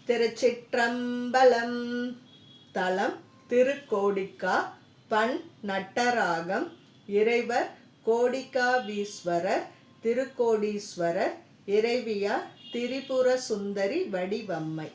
திருச்சிற்றம்பலம். தலம் திருக்கோடிக்கா. பண் நட்டராகம். இறைவர் கோடிக்காவீஸ்வரர், திருக்கோடீஸ்வரர். இறைவியார் திரிபுர சுந்தரி வடிவம்மை.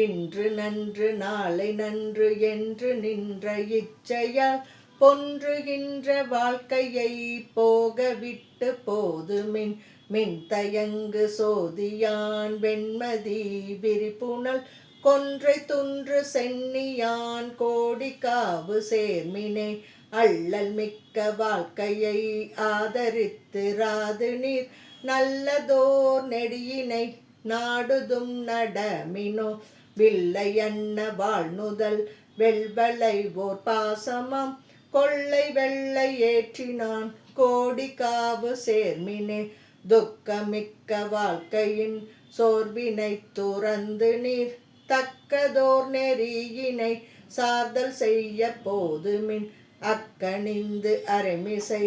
இன்று நன்று நாளை நன்று என்று நின்ற இச்சையால் பொன்றுகின்ற வாழ்க்கையை போக விட்டு போதுமின் மின்தயங்கு சோதியான் வெண்மதி விரிப்புணல் கொன்றை துன்று சென்னியான் கோடிக்காவு சேர்மினே அள்ளல் மிக்க வாழ்க்கையை ஆதரித்து ராது நீர் நல்லதோர் நெடியினை நாடுதும் நடமினோ வில்லை அன்ன வாழ்நுதல் வெள்வளை ஓர் பாசமாம் கொள்ளை வெள்ளை ஏற்றினான் கோடிக்காவு சேர்மினே துக்கமிக்க வாழ்க்கையின் சோர்வினை துறந்து நீர் தக்கதோர் நெறியினை சார்தல் செய்ய போதுமின் அக்கணிந்து அரைமிசை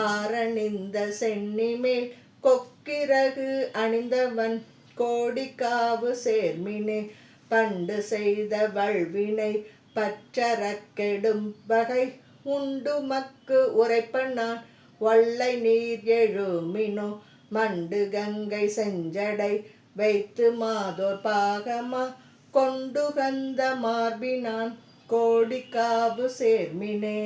ஆரணிந்த சென்னிமேல் கொக்கிரகு அணிந்தவன் கோடிக்காவு சேர்மினே பண்டு செய்த வல்வினை பற்றறக் கெடும் வகை உண்டுமக்கு உரைப்பனான் வல்லை நீர் எழுமினோ மண்டு கங்கை செஞ்சடை வைத்து மாதோர் பாகமா கொண்டுகந்த மார்பினான் கோடிக்காவு சேர்மினே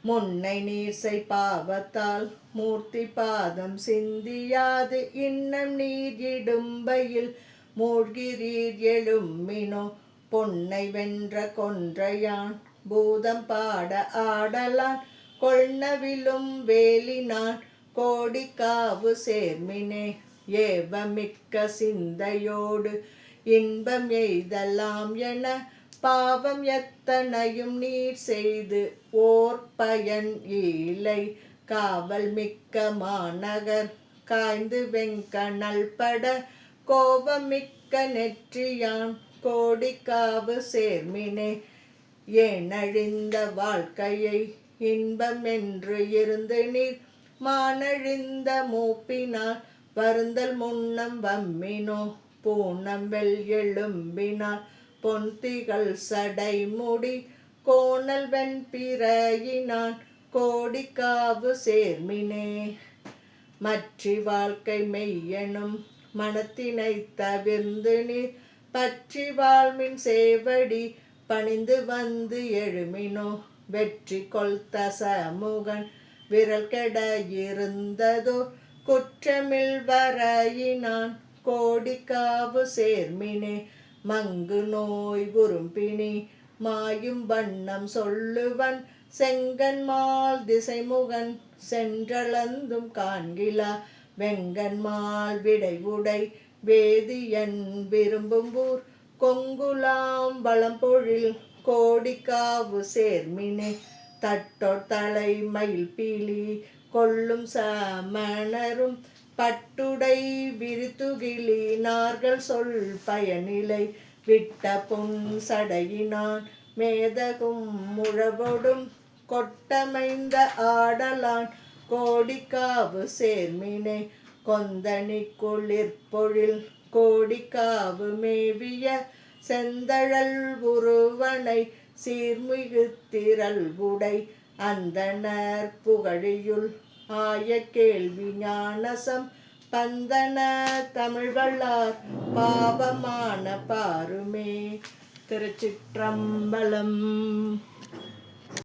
முன்னை நீர்சை பாவத்தால் மூர்த்தி பாதம் சிந்தியாது இன்னம் நீர் இடும்பையில் மூழ்கிறீர் எழுமினோ பொன்னை வென்ற கொன்றையான் பூதம் பாட ஆடலான் கொள்னவிலும் வேலினான் கோடிக்காவு சேர்மினே ஏவமிக்க சிந்தையோடு இன்பம் எய்தலாம் என பாவம் எத்தனையும் நீர் செய்து ஓர் பயன் ஈலை காவல் மிக்க மாநகர் காய்ந்து வெங்கணல் பட கோபமிக்க நெற்றியான் கோடிக்காவு சேர்மினே ஏனழிந்த வாழ்க்கையை இன்பம் என்று இருந்து நீர் மானழிந்த மூப்பினார் வருந்தல் முன்னம் வம்மினோ பூனம் வெள் எழும்பினார் பொன்திகள் சடை முடி கோணல் வெண்பிறையினான் கோடிக்காவு சேர்மினே மற்றி வாழ்க்கை மெய்யெனும் மனத்தினை தவிர்ந்து நீர் பற்றி வாழ்மின் சேவடி பணிந்து வந்து எழுமினோ வெற்றி கொள்த சமூகன் விரல் கெட இருந்ததோ குற்றமில் வரையினான் கோடிக்காவு சேர்மினே மங்கு நோய் குறும்பினி மாயும் வண்ணம் சொல்லுவன் செங்கன்மால் திசைமுகன் சென்றளந்தும் காண்கிலா வெங்கன்மால் விடைவுடை வேதியன் விரும்பும்பூர் கொங்குலாம் வளம்பொழில் கோடிக்காவு சேர்மினே தட்டோர் தலை மயில் பீலி கொள்ளும் சமணரும் பட்டுடை விரித்துகிலி நார்கள் சொல் பயனிலை விட்ட பொன் சடையினான் மேதகும் முழவொடும் கொட்டமைந்த ஆடலான் கோடிக்காவு சேர்மினே கொந்தனி குளிர்பொழில் கோடிக்காவு மேவிய செந்தழல் உருவனை சீர்மிகு திரள் உடை அந்தனர் புகழியுள் ஆய கேள்வி ஞானசம் பந்தன தமிழ்வள்ளார் பாவமான பாருமே. திருச்சிற்றம்பலம்.